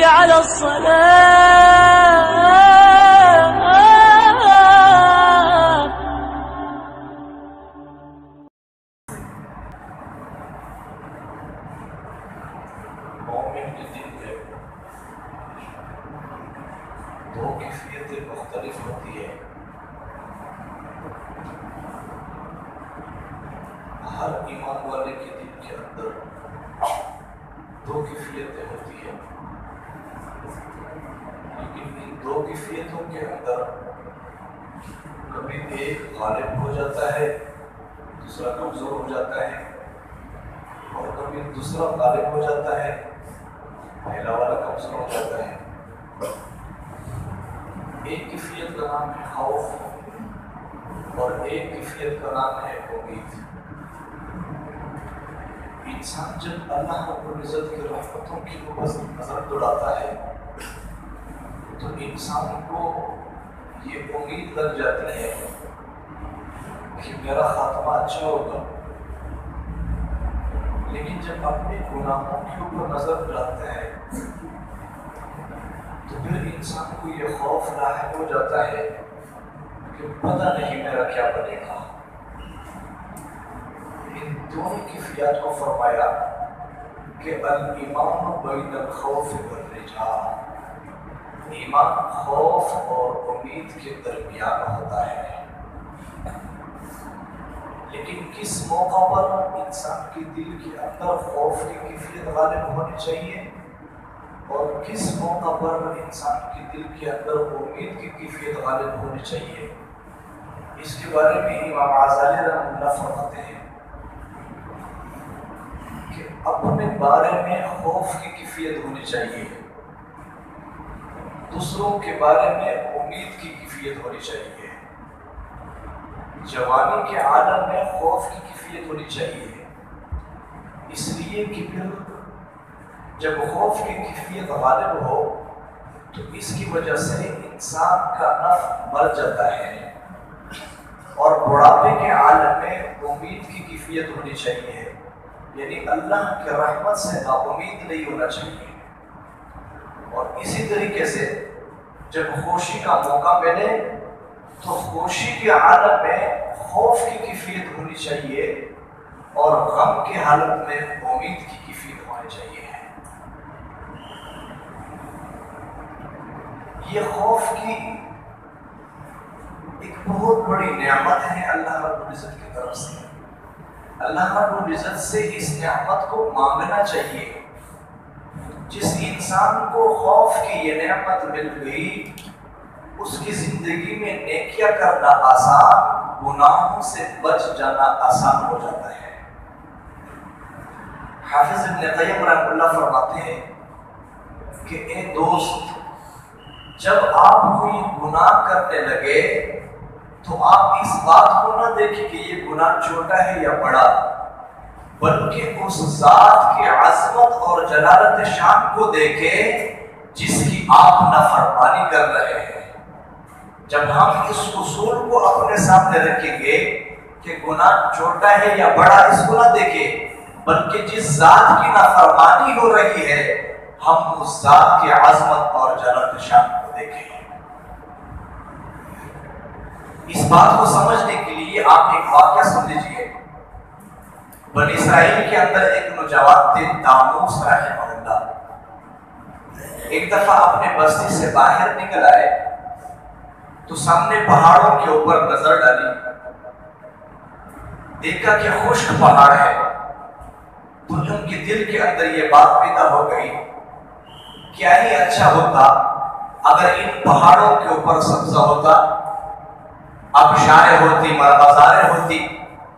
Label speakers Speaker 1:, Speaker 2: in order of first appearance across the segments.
Speaker 1: حي على الصلاة.
Speaker 2: مومن کے دل میں دو کیفیتیں مختلف ہوتی ہیں. ہر ایمان والے کے دل کے اندر دو کیفیتیں ہوتی ہیں، لیکن ان دو کیفیتوں کے اندر کبھی ایک غالب ہو جاتا ہے، دوسرا کمزور ہو جاتا ہے، اور کبھی دوسرا غالب ہو جاتا ہے، پہلا والا کمزور ہو جاتا ہے. ایک کیفیت کا نام ہے خوف اور ایک کیفیت کا نام ہے امید. انسان جب اللہ رب العزت کی رحمتوں کی نظر دوڑاتا ہے تو انسان کو یہ امید لگ جاتی ہے کہ میرا خاتمہ اچھا ہوگا. لیکن جب اپنے گناہوں کے اوپر نظر ڈالتا ہے تو پھر انسان کو یہ خوف لاحق ہو جاتا ہے کہ پتہ نہیں میرا کیا بنے گا. ان دونوں کیفیات کو فرمایا کہ الایمان بین الخوف والرجاء. ایمان خوف اور امید کے درمیان ہوتا ہے. لیکن کس موقع پر انسان کے دل کے اندر خوف کی کیفیت غالب ہونی چاہیے اور کس موقع پر انسان کے دل کے اندر امید کی کیفیت غالب ہونی چاہیے، اس کے بارے میں امام غزالی رحمۃ اللہ فرماتے ہیں کہ اپنے بارے میں خوف کی کیفیت ہونی چاہیے، دوسروں کے بارے میں امید کی کیفیت ہونی چاہیے. جوانی کے عالم میں خوف کی کیفیت ہونی چاہیے، اس لیے کہ پھر جب خوف کی کیفیت غالب ہو تو اس کی وجہ سے انسان کا نفس مر جاتا ہے. اور بڑھاپے کے عالم میں امید کی کیفیت ہونی چاہیے، یعنی اللہ کی رحمت سے نا امید نہیں ہونا چاہیے. اور اسی طریقے سے جب خوشی کا موقع ملے تو خوشی کے عالم میں خوف کی کیفیت ہونی چاہیے اور غم کے حالت میں امید کی کیفیت ہونی چاہیے. یہ خوف کی ایک بہت بڑی نعمت ہے اللہ رب العزت کی طرف سے. اللہ رب العزت سے اس نعمت کو مانگنا چاہیے. جس انسان کو خوف کی یہ نعمت مل گئی اس کی زندگی میں نیکیاں کرنا آسان، گناہوں سے بچ جانا آسان ہو جاتا ہے. حافظ ابن قیم رحمۃ اللہ فرماتے ہیں کہ اے دوست، جب آپ کوئی گناہ کرنے لگے تو آپ اس بات کو نہ دیکھیں کہ یہ گناہ چھوٹا ہے یا بڑا، بلکہ اس ذات کی عظمت اور جلالت شان کو دیکھیں جس کی آپ نافرمانی کر رہے ہیں. جب ہم اس اصول کو اپنے سامنے رکھیں گے کہ گناہ چھوٹا ہے یا بڑا، اس کو نہ دیکھیں بلکہ جس ذات کی نافرمانی ہو رہی ہے ہم اس ذات کی عظمت اور جلالت شان کو دیکھیں. اس بات کو سمجھنے کے لیے آپ ایک واقعہ سن لیجیے. بنی اسرائیل کے اندر ایک نوجوان تھے داموس رحمہ اللہ. ایک دفعہ اپنے بستی سے باہر نکل آئے تو سامنے پہاڑوں کے اوپر نظر ڈالی، دیکھا کہ خشک پہاڑ ہے تو ان کے دل کے اندر یہ بات پیدا ہو گئی، کیا ہی اچھا ہوتا اگر ان پہاڑوں کے اوپر سبزہ ہوتا، آبشاریں ہوتی، مزاریں ہوتی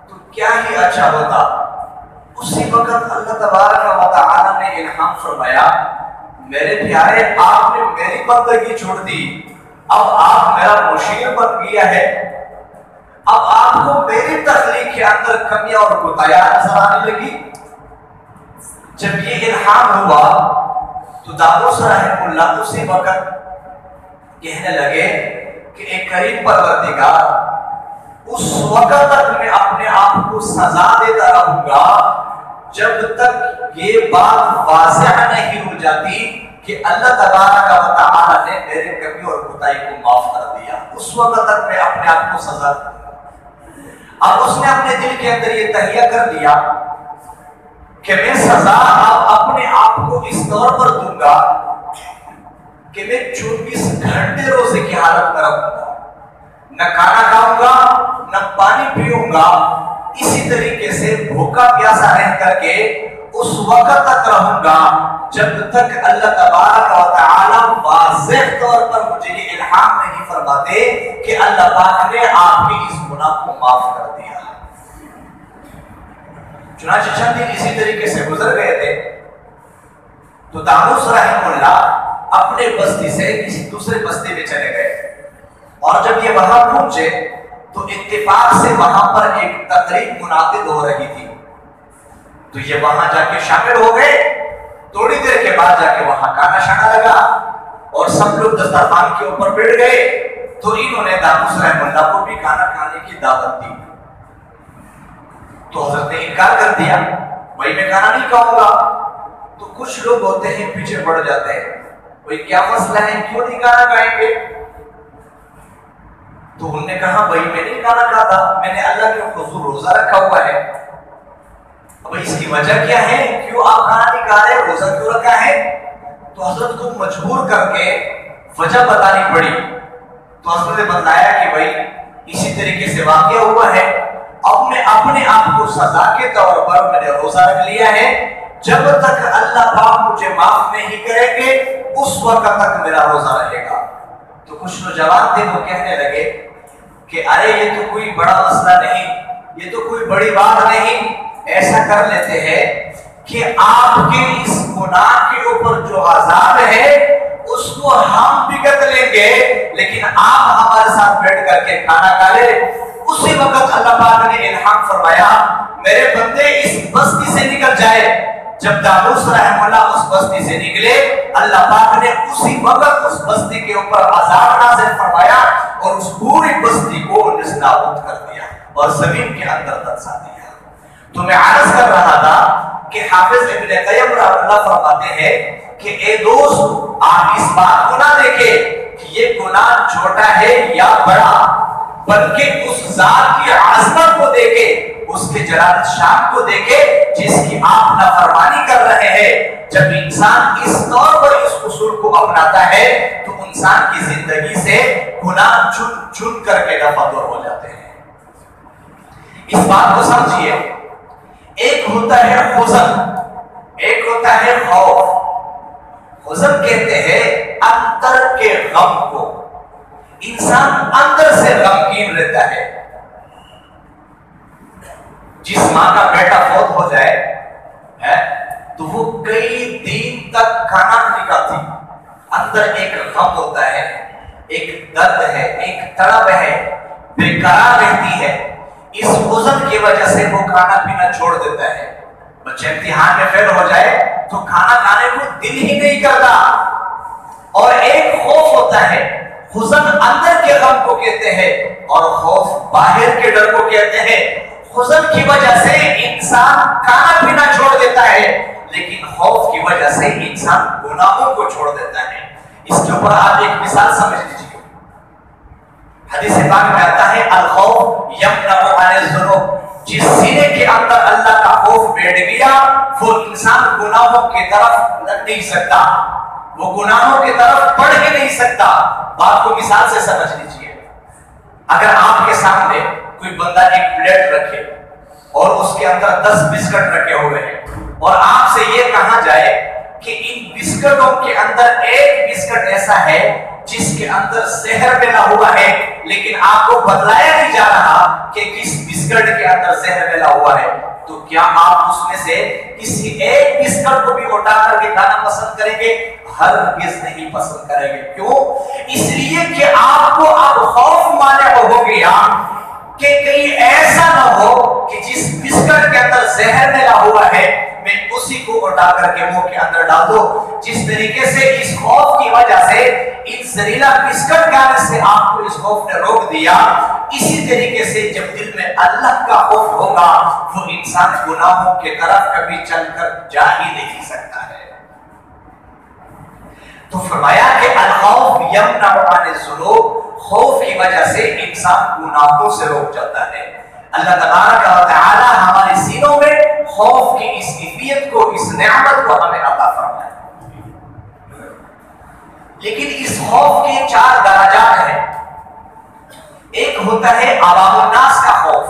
Speaker 2: تو کیا ہی اچھا ہوتا. اسی وقت اللہ تبارک و تعالی نے الہام فرمایا، میرے پیارے آپ نے میری بندگی چھوڑ دی، اب آپ میرا مشیر بن گیا ہے، اب آپ کو میری تخلیق کے اندر کمیاں اور کوتاہیاں نظر آنے لگی. جب یہ الہام ہوا تو داموس رحمہ اللہ اسی وقت کہنے لگے کہ اے کریم پروردگار، اس وقت تک میں اپنے آپ کو سزا دیتا رہوں گا جب تک یہ بات واضح نہیں ہو جاتی کہ اللہ تبارک و تعالی نے میرے کمی اور کوتاہی کو معاف کر دیا، اس وقت تک میں اپنے آپ کو سزا دوں۔ اب اس نے اپنے دل کے اندر یہ تہیہ کر لیا کہ میں سزا اب اپنے آپ کو اس طور پر دوں گا کہ میں 24 گھنٹے روزے کی حالت میں رہوں گا، نہ کھانا کھاؤں گا نہ پانی پیوں گا، اسی طریقے سے بھوکا پیاسا رہ کر کے اس وقت تک رہوں گا جب تک اللہ تبارک و تعالی واضح طور پر مجھے یہ الہام نہیں فرماتے کہ اللہ پاک نے آپ کی اس گناہ کو معاف کر دیا۔ چنانچہ چند دن اسی طریقے سے گزر گئے تھے تو داموس رحمہ اللہ اپنے بستی سے کسی دوسرے بستی میں چلے گئے، اور جب یہ وہاں پہنچے تو اتفاق سے وہاں پر ایک تقریب منعقد ہو رہی تھی، تو یہ وہاں جا کے شامل ہو گئے۔ تھوڑی دیر کے بعد جا کے وہاں کھانا شانا لگا اور سب لوگ دسترخوان کے اوپر بیٹھ گئے، تو انہوں نے داموس رحمہ اللہ کو بھی کھانا کھانے کی دعوت دی، تو حضرت نے انکار کر دیا، بھائی میں کھانا نہیں کھاؤں گا۔ تو کچھ لوگ ہوتے ہیں پیچھے پڑ جاتے ہیں، بھائی کیا مسئلہ ہے، کیوں نہیں کھانا کھائیں گے؟ تو انہوں نے کہا بھائی میں نہیں کھانا کھاتا، میں نے اللہ کے حضور روزہ رکھا ہوا ہے۔ اب اس کی وجہ کیا ہے، کیوں آپ کھانا نہیں کھا رہے، روزہ کیوں رکھا ہے؟ تو حضرت کو مجبور کر کے وجہ بتانی پڑی، تو حضرت نے بتایا کہ بھائی اسی طریقے سے واقعہ ہوا ہے، اب میں اپنے آپ کو سزا کے طور پر میں نے روزہ رکھ لیا ہے، جب تک اللہ پاک مجھے معاف نہیں کریں گے اس وقت تک میرا روزہ رہے گا۔ تو کچھ نوجوان تھے وہ کہنے لگے کہ ارے یہ تو کوئی بڑا مسئلہ نہیں، یہ تو کوئی بڑی بات نہیں، ایسا کر لیتے ہیں کہ آپ کے اس گناہ کے اوپر جو عذاب ہے اس کو ہم بھگت لیں گے، لیکن آپ ہمارے ساتھ بیٹھ کر کے کھانا کھا لیں۔ اسی وقت اللہ پاک نے الہام فرمایا میرے بندے اس بستی سے نکل جائے۔ جب داموس رحمہ اللہ اس بستی سے نکلے، اللہ پاک نے اسی وقت اس بستی کے اوپر عذاب نازل فرمایا اور اس پوری بستی کو نیز نابود کر دیا اور زمین کے اندر دفنا دیا۔ تو میں عرض کر رہا تھا کہ حافظ ابن قیم رحمہ اللہ فرماتے ہیں کہ اے دوست آپ اس بات کو نہ دیکھیں کہ یہ گناہ چھوٹا ہے یا بڑا، بلکہ اس ذات کی عظمت کو دیکھے، اس کے جلال شان کو دیکھے جس کی آپ نافرمانی کر رہے ہیں۔ جب انسان اس طور پر اس اصول کو اپناتا ہے تو انسان کی زندگی سے گناہ چن چن کر کے دفع دور ہو جاتے ہیں۔ اس بات کو سمجھیے، ایک ہوتا ہے حزن، ایک ہوتا ہے خوف۔ حزن کہتے ہیں اندر کے غم کو، انسان اندر سے غمگین رہتا ہے۔ جس ماں کا بیٹا فوت ہو جائے تو وہ کئی دن تک کھانا نہیں کھاتی، اندر ایک غم ہوتا ہے، ایک درد ہے، ایک تڑپ ہے، بےقرار رہتی ہے۔ اس حزن کی وجہ سے وہ کھانا پینا چھوڑ دیتا ہے۔ بچہ امتحان میں فیل ہو جائے تو کھانا کھانے کو دل ہی نہیں کرتا۔ اور ایک خوف ہوتا ہے، حزن اندر کے غم کو کہتے ہیں اور خوف باہر کے ڈر کو کہتے ہیں۔ حزن کی وجہ سے انسان کھانا پینا چھوڑ دیتا ہے، لیکن خوف کی وجہ سے انسان گناہوں کو چھوڑ دیتا ہے۔ اس کے اوپر آپ ایک مثال سمجھ لیجیے۔ حدیث پاک میں آتا ہے الخوف یمنع عن الذنوب، جس سینے کے اندر اللہ کا خوف بیٹھ گیا وہ انسان گناہوں کی طرف لگ نہیں سکتا، وہ گناہوں کی طرف بڑھ ہی نہیں سکتا۔ بات کو مثال سے سمجھ لیجیے۔ اگر آپ کے سامنے کوئی بندہ ایک پلیٹ رکھے اور اس کے اندر 10 بسکٹ رکھے ہوئے ہیں اور آپ سے یہ کہا جائے کہ ان بسکٹوں کے اندر ایک بسکٹ ایسا ہے جس کے اندر زہر ملا ہوا ہے، لیکن آپ کو بتلایا نہیں جا رہا کہ کس بسکٹ کے اندر زہر ملا ہوا ہے، تو کیا آپ اس میں سے کسی ایک بسکٹ کو بھی اٹھا کر کے کھانا پسند کریں گے؟ ہرگز نہیں پسند کریں گے۔ کیوں؟ اس لیے کہ آپ کو اب خوف مانے ہو گیا کہ کہیں ایسا نہ ہو کہ جس بسکٹ کے اندر زہر ملا ہوا ہے میں اسی کو اٹھا کر کے منہ کے اندر ڈال دو۔ جس طریقے سے اس خوف کی وجہ سے ان زہریلا بسکٹ کھانے سے آپ کو اس خوف نے روک دیا، اسی طریقے سے جب دل میں اللہ کا خوف ہوگا وہ انسان گناہوں کی طرف کبھی چل کر جا ہی نہیں سکتا ہے۔ تو فرمایا کہ الخوف یمنع عن الذنوب، خوف کی وجہ سے انسان گناہوں سے روک جاتا ہے۔ اللہ تبارک و تعالی ہمارے سینوں میں خوف کی اس کیفیت کو، اس نعمت کو ہمیں عطا فرمائے۔ لیکن اس خوف کے 4 درجات ہیں۔ ایک ہوتا ہے عوام الناس کا خوف۔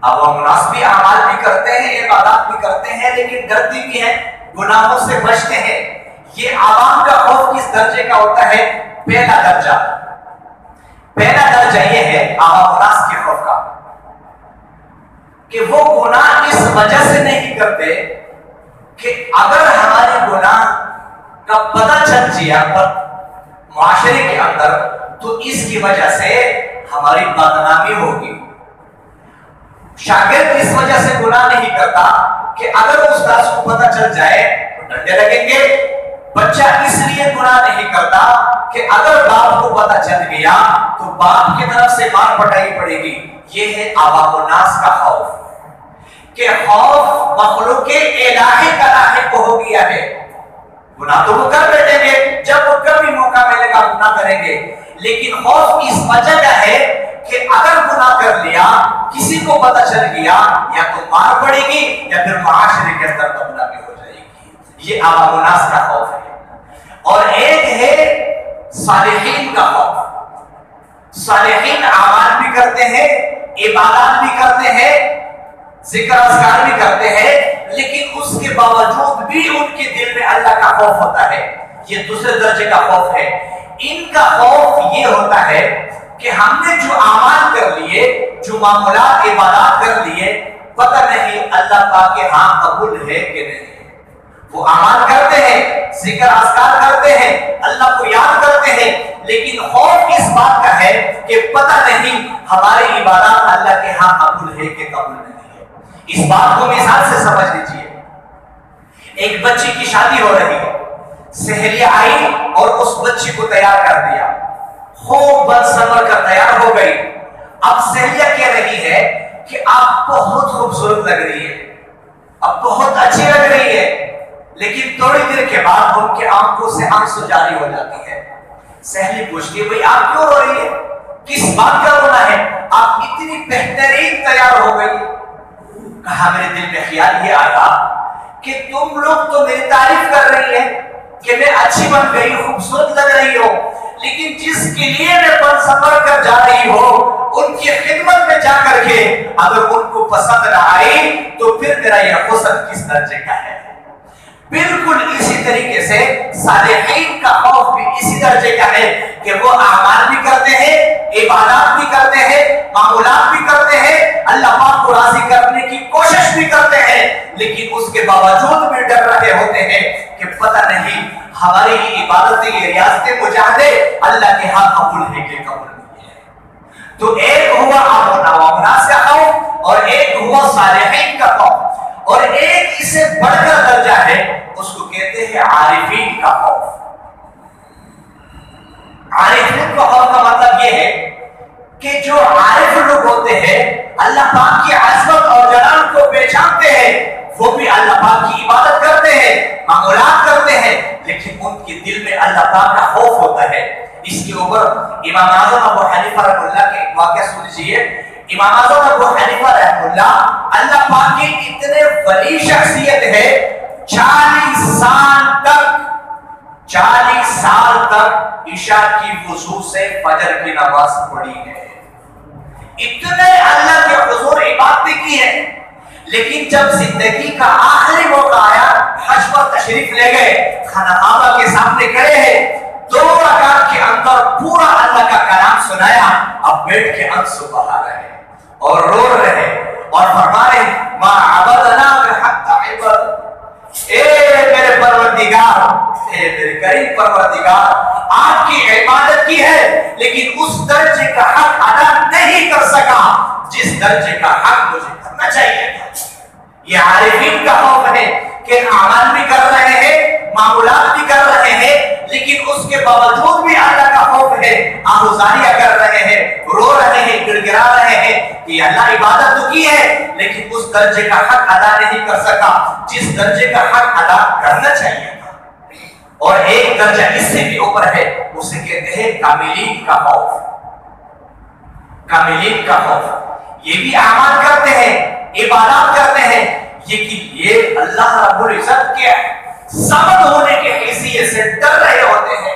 Speaker 2: عوام الناس بھی اعمال بھی کرتے ہیں، عبادات بھی کرتے ہیں، لیکن ڈرتے بھی ہیں، گناہوں سے بچتے ہیں۔ یہ عوام کا خوف کس درجے کا ہوتا ہے؟ پہلا درجہ یہ ہے عوام الناس کے خوف کا کہ وہ گناہ اس وجہ سے نہیں کرتے کہ اگر ہمارے گناہ کا پتہ چل جائے معاشرے کے اندر تو اس کی وجہ سے ہماری بدنامی ہوگی۔ شاگرد اس وجہ سے گناہ نہیں کرتا کہ اگر استاد کو پتہ چل جائے تو ڈنڈے لگیں گے۔ بچہ اس لیے گناہ نہیں کرتا کہ اگر باپ کو پتہ چل گیا تو باپ کی طرف سے مار پٹائی پڑے گی۔ یہ ہے عوام الناس کا خوف کہ خوف مخلوق الہی کا لاحق ہو گیا ہے۔ گناہ تو وہ کر بیٹھیں گے، جب وہ کبھی موقع ملے گا گناہ کریں گے، لیکن خوف اس وجہ کا ہے کہ اگر گناہ کر لیا، کسی کو پتہ چل گیا، یا تو مار پڑے گی یا پھر معاشرے کے اندر بدنامی ہو جائے گی۔ یہ عوام الناس کا خوف ہے۔ اور ایک ہے صالحین کا خوف۔ صالحین اعمال بھی کرتے ہیں، عبادات بھی کرتے ہیں، ذکر اذکار بھی کرتے ہیں، لیکن اس کے باوجود بھی ان کے دل میں اللہ کا خوف ہوتا ہے۔ یہ دوسرے درجے کا خوف ہے۔ ان کا خوف یہ ہوتا ہے کہ ہم نے جو اعمال کر لیے، جو معمولات عبادات کر لیے، پتہ نہیں اللہ پاک کے ہاں قبول ہے کہ نہیں۔ وہ اعمال کرتے ہیں، ذکر اذکار کرتے ہیں، اللہ کو یاد کرتے ہیں، لیکن خوف اس بات کا ہے کہ پتہ نہیں ہماری عبادات اللہ کے ہاں قبول ہے کہ قبول نہیں ہے۔ اس بات کو مثال سے سمجھ لیجئے۔ ایک بچی کی شادی ہو رہی ہے، سہیلیاں آئی اور اس بچی کو تیار کر دیا، خوب بن سنور کر تیار ہو گئی۔ اب سہیلیاں کہہ رہی ہے کہ آپ بہت خوبصورت لگ رہی ہے، اب بہت اچھی لگ رہی ہے، لیکن تھوڑی دیر کے بعد ان کے آنکھوں سے آنسو جاری ہو جاتی ہے۔ سہیلی پوچھتی ہے بھئی آپ کیوں رو رہی ہے؟ کس بات کا رونا ہے؟ آپ اتنی بہترین تیار ہو گئی۔ کہا میرے دل میں خیال یہ آیا کہ تم لوگ تو میری تعریف کر رہی ہیں کہ میں اچھی بن گئی، خوبصورت لگ رہی ہو، لیکن جس کے لیے میں بن سنور کر جا رہی ہو ان کی خدمت میں جا کر کے اگر ان کو پسند نہ آئی تو پھر میرا یہ حسن کس درجے کا ہے۔ بالکل اسی طریقے سے صالحین کا خوف بھی اسی درجے کا ہے کہ وہ اعمال بھی کرتے ہیں، عبادات بھی کرتے ہیں، معمولات بھی کرتے ہیں، اللہ پاک کو راضی کرنے کی کوشش بھی کرتے ہیں، لیکن اس کے باوجود بھی ڈر رہے ہوتے ہیں کہ پتہ نہیں ہماری یہ عبادتیں، یہ ریاضتیں، مجاہدے اللہ کے ہاں قبول ہے کہ قبول نہیں ہے۔ تو ایک ہوا عوام الناس کا خوف اور ایک ہوا صالحین کا خوف، اور ایک اسے بڑھ کر درجہ ہے، اس کو کہتے ہیں عارفین کا خوف۔ عارفین کا خوف کا مطلب یہ ہے کہ جو عارف لوگ ہوتے ہیں، اللہ پاک کی عظمت اور جلال کو پہچانتے ہیں، وہ بھی اللہ پاک کی عبادت کرتے ہیں، معمولات کرتے ہیں، لیکن ان کے دل میں اللہ پاک کا خوف ہوتا ہے۔ اس کے اوپر امام اعظم ابو حنیفہ رحمہ اللہ کے واقعہ سن لیجیے۔ امام اعظم ابو حنیفہ رحمہ اللہ پاک کی اتنے ولی شخصیت ہے، 40 سال تک عشاء کی وضو سے فجر کی نماز پڑھی ہے، اتنے اللہ کے حضور عبادت کی ہے، لیکن جب زندگی کا آخری موقع آیا، حج پر تشریف لے گئے، خانہ کعبہ کے سامنے کھڑے ہیں، 2 رکعت کے اندر پورا اللہ کا کلام سنایا، اب بیٹھ کے آنسو بہا رہے ہیں اور رو رہے ہیں اور فرما رہے ہیں ما عبدنا حق عبد، اے میرے پروردگار، اے میرے کریم پروردگار، آپ کی عبادت کی ہے لیکن اس درجے کا حق ادا نہیں کر سکا جس درجے کا حق مجھے کرنا چاہیے تھا۔ یہ عارفین کا خوف ہے کہ اعمال بھی کر رہے ہیں، معمولات بھی کر رہے ہیں، لیکن اس کے باوجود بھی اللہ کا خوف ہے، آہوزاریاں کر رہے ہیں، رو رہے ہیں، گڑ گڑا رہے ہیں کہ اللہ عبادت تو کی ہے لیکن اس درجے کا حق ادا نہیں کر سکا جس درجے کا حق ادا کرنا چاہیے تھا۔ اور ایک درجہ اس سے بھی اوپر ہے، اسے کہتے ہیں کاملین کا خوف۔ کاملین کا خوف، یہ بھی اعمال کرتے ہیں، عبادات کرتے ہیں، لیکن یہ اللہ رب العزت کے صمد ہونے کے حیثیت سے ڈر رہے ہوتے ہیں۔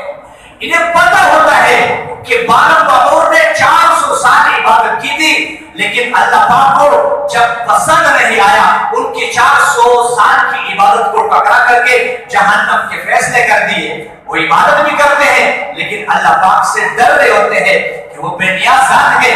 Speaker 2: انہیں پتہ ہوتا ہے کہ بارہ بغور نے 400 سال عبادت کی تھی، لیکن اللہ پاک کو جب پسند نہیں آیا، ان کی 400 سال کی عبادت کو ٹکرا کر کے جہنم کے فیصلے کر دیے۔ وہ عبادت بھی کرتے ہیں لیکن اللہ پاک سے ڈر رہے ہوتے ہیں کہ وہ بے نیاز ذات ہے۔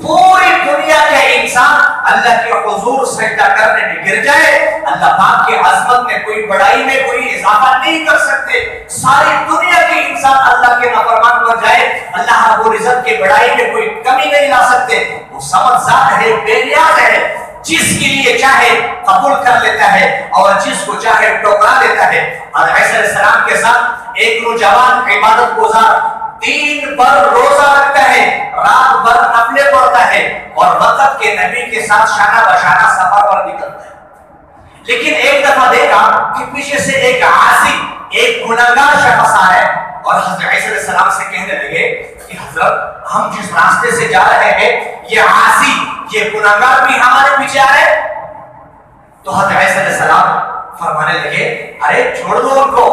Speaker 2: پوری دنیا کے انسان اللہ کے حضور سجدہ کرنے میں گر جائے، اللہ پاک کے عظمت میں کوئی بڑائی میں کوئی اضافہ نہیں کر سکتے۔ ساری دنیا کے انسان اللہ کے نافرمان بن جائے، اللہ رب العزت کے بڑائی میں کوئی کمی نہیں لا سکتے۔ وہ سمجھ ذات ہے، بے نیاز ہے، جس کے لیے چاہے قبول کر لیتا ہے اور جس کو چاہے ٹھکرا دیتا ہے۔ اور عیسیٰ علیہ السلام کے ساتھ ایک نوجوان عبادت گزار دن بھر روزہ رکھتا ہے، رات بھر نفلیں پڑھتا ہے اور وقت کے نبی کے ساتھ شانہ بشانہ سفر پر نکلتا ہے۔ لیکن ایک دفعہ دیکھا کہ پیچھے سے ایک عاصی، ایک گنہگار شخص آیا اور حضرت عیسیٰ علیہ السلام سے کہنے لگے کہ حضرت ہم جس راستے سے جا رہے ہیں یہ عاصی، یہ گنہگار بھی ہمارے پیچھے آ رہے۔ تو حضرت عیسیٰ علیہ السلام فرمانے لگے ارے چھوڑ دو ان کو۔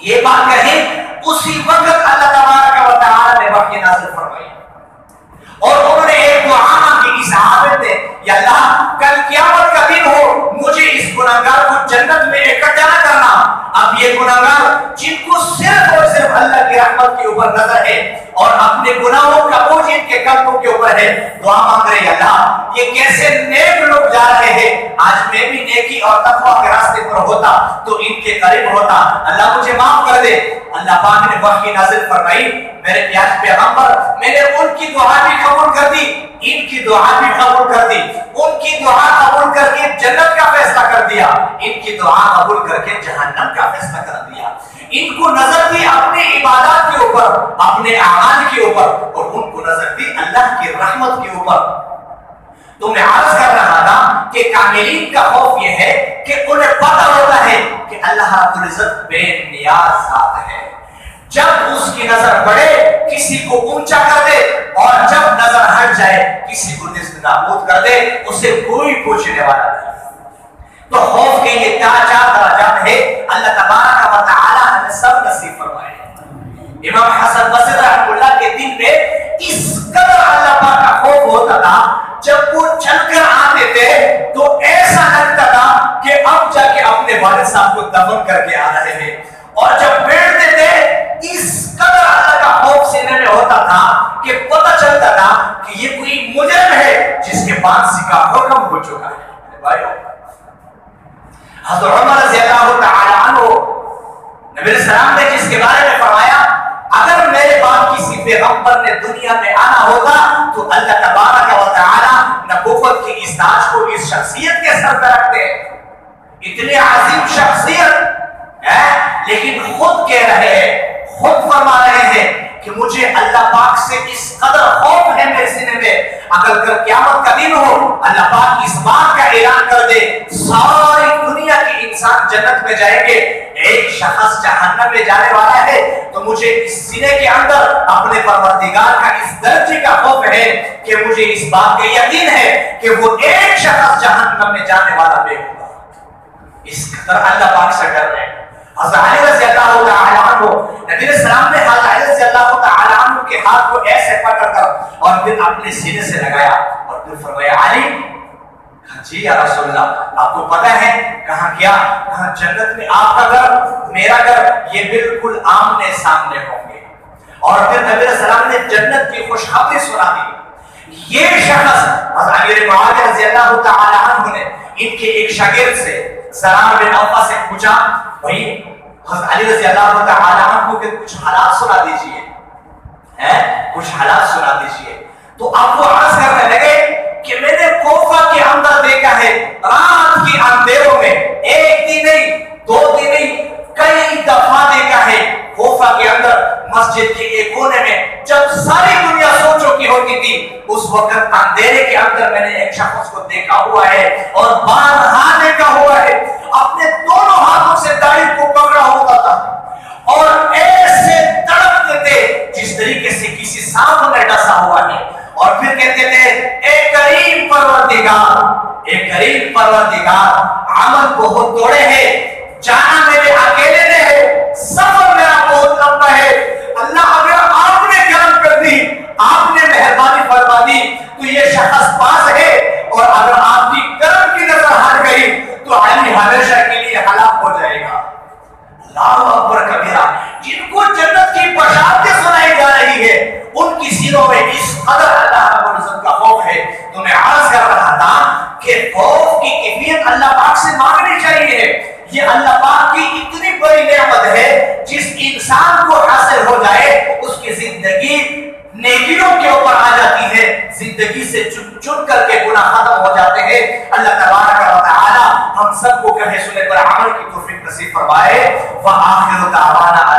Speaker 2: یہ بات کہی اسی وقت اللہ تبارک و تعالی نے وحی نازل فرمائی اور انہوں نے ایک دعا مانگی اس عابد نے، یا اللہ کل قیامت کا دن ہو، مجھے اس گنہگار کو جنت میں اکٹھا نہ کرنا۔ اب یہ گنہگار جن کو صرف اور صرف اللہ کی رحمت کے اوپر نظر ہے اور اپنے گناہوں کا بوجھ ان کے قلبوں کے اوپر ہے، دعا مانگ رہے ہیں اللہ یہ کیسے نیک لوگ جا رہے ہیں، آج میں بھی نیکی اور تقوی کے راستے پر ہوتا تو ان کے قریب ہوتا، اللہ مجھے معاف کر دے۔ اللہ پاک نے وحی نازل فرمائی میرے پیارے پیغمبر، میں نے ان کی دعا بھی قبول کر دی، ان کی دعا بھی قبول کر دی، ان کی دعا قبول کر کے جنت کا فیصلہ کر دیا، ان کی دعا قبول کر کے جہنم کا فیصلہ کر دیا۔ ان کو نظر دی اپنے عبادات کے اوپر، اپنے اعمال کے اوپر، اور ان کو نظر دی اللہ کی رحمت کے اوپر۔ تو میں عرض کر رہا تھا کہ کاملین کا خوف یہ ہے کہ انہیں پتہ ہوتا ہے کہ اللہ رب العزت بے نیاز ذات ہے۔ جب اس کی نظر بڑھے کسی کو اونچا کر دے اور جب نظر ہٹ جائے کسی کو نیست نابود کر دے، اسے کوئی پوچھنے والا نہیں۔ تو خوف کے یہ چار درجات ہے، اللہ تبارک و تعالی ہمیں سب نصیب فرمائے۔ امام حسن بصری رحمہ اللہ کے دن میں اس قدر اللہ پاک کا خوف ہوتا تھا، جب وہ چل کر آتے تھے تو ایسا لگتا تھا کہ اب جا کے اپنے والد صاحب کو دفن کر کے آ رہے ہیں، اور جب بیٹھتے تھے اس قدر اللہ کا خوف سینے میں ہوتا تھا کہ پتہ چلتا تھا کہ یہ کوئی مجرم ہے جس کے پھانسی کا حکم ہو چکا ہے۔ بھائیو، حضرت عمر رضی اللہ تعالی عنہ نبی علیہ السلام نے جس کے بارے میں فرمایا اگر میرے بعد کسی پیغمبر نے دنیا میں آنا ہوتا تو اللہ تبارک و تعالی نبوت کی اس تاج کو اس شخصیت کے سر پہ رکھتے۔ اتنی عظیم شخصیت ہے، لیکن خود کہہ رہے ہیں، خود فرما رہے ہیں کہ مجھے اللہ پاک سے اس قدر خوف ہے میرے سینے میں، اگر کل قیامت کا دن ہو اللہ پاک اس بات کا اعلان کر دے ساری دنیا کے انسان جنت میں جائیں گے، ایک شخص جہنم میں جانے والا ہے، تو مجھے اس سینے کے اندر اپنے پروردگار کا اس درجے کا خوف ہے کہ مجھے اس بات کا یقین ہے کہ وہ ایک شخص جہنم میں جانے والا بے ہوگا۔ اس قدر اللہ پاک سے ڈر رہے ہیں۔ حضرت علی رضی اللہ تعالی عنہ، نبی علیہ السلام نے حضرت علی رضی اللہ تعالی عنہ کے ہاتھ کو ایسے پکڑ کر اور پھر اپنے سینے سے لگایا اور پھر فرمایا علی، جی یا رسول اللہ آپ کو پتہ ہے کہاں کیا؟ کہاں جنت میں آپ کا گھر میرا گھر یہ بالکل آمنے سامنے ہوں گے۔ اور پھر نبی علیہ السلام نے جنت کی خوشخبری سنا دی۔ یہ شخص حضرت علی معاویہ رضی اللہ تعالی عنہ نے ان کے ایک شاگرد سے زرار بن اوفا سے پوچھا بھائی حضرت علی رضی اللہ تعالی عنہ کے کچھ حالات سنا دیجئے، کچھ حالات سنا دیجئے۔ تو اب وہ عرض کرنے لگے کہ میں نے کوفہ کے اندر دیکھا ہے رات کی اندھیروں میں، ایک دن نہیں دو دن نہیں کئی دفعہ دیکھا ہے کوفہ کے اندر مسجد کے ایک کونے میں جب ساری دنیا سو چکی ہوتی تھی اس وقت اندھیرے کے اندر میں نے ایک شخص کو دیکھا ہوا ہے اور بارہا دیکھا ہوا ہے۔ اپنے دونوں ہاتھوں سے داڑھی کو پکڑا ہوتا تھا اور ایسے تڑپ دیتے جس طریقے سے کسی سانپ نے ڈسا ہوا ہے، اور پھر کہتے تھے اے کریم پروردگار عمل بہت توڑے ہیں، جانا میرے اکیلے نے ہے، سفر میرا بہت لمبا ہے، اللہ اگر آپ نے کرم کر دی، آپ نے مہربانی فرما دی تو یہ شخص پاس ہے، اور اگر آپ کی کرم کی نظر ہٹ گئی تو علی ہمیشہ کے لیے ہلاک ہو جائے گا۔ اللہ اکبر کبیرہ۔ جن کو جنت کی بشارتیں سنائی جا رہی ہے ان کی سینوں میں اس قدر اللہ رب العزت کا خوف ہے۔ تو میں عرض کر رہا تھا کہ خوف کی کیفیت اللہ پاک سے مانگنی چاہیے۔ یہ اللہ پاک کی اتنی بڑی نعمت ہے، جس انسان کو حاصل ہو جائے اس کی زندگی نیکیوں کے اوپر آ جاتی ہے، زندگی سے چن کر کے گناہ ختم ہو جاتے ہیں۔ اللہ تبارک و تعالی ہم سب کو کہے سنے پر عمل کی توفیق نصیب فرمائے۔ وآخر دعوانا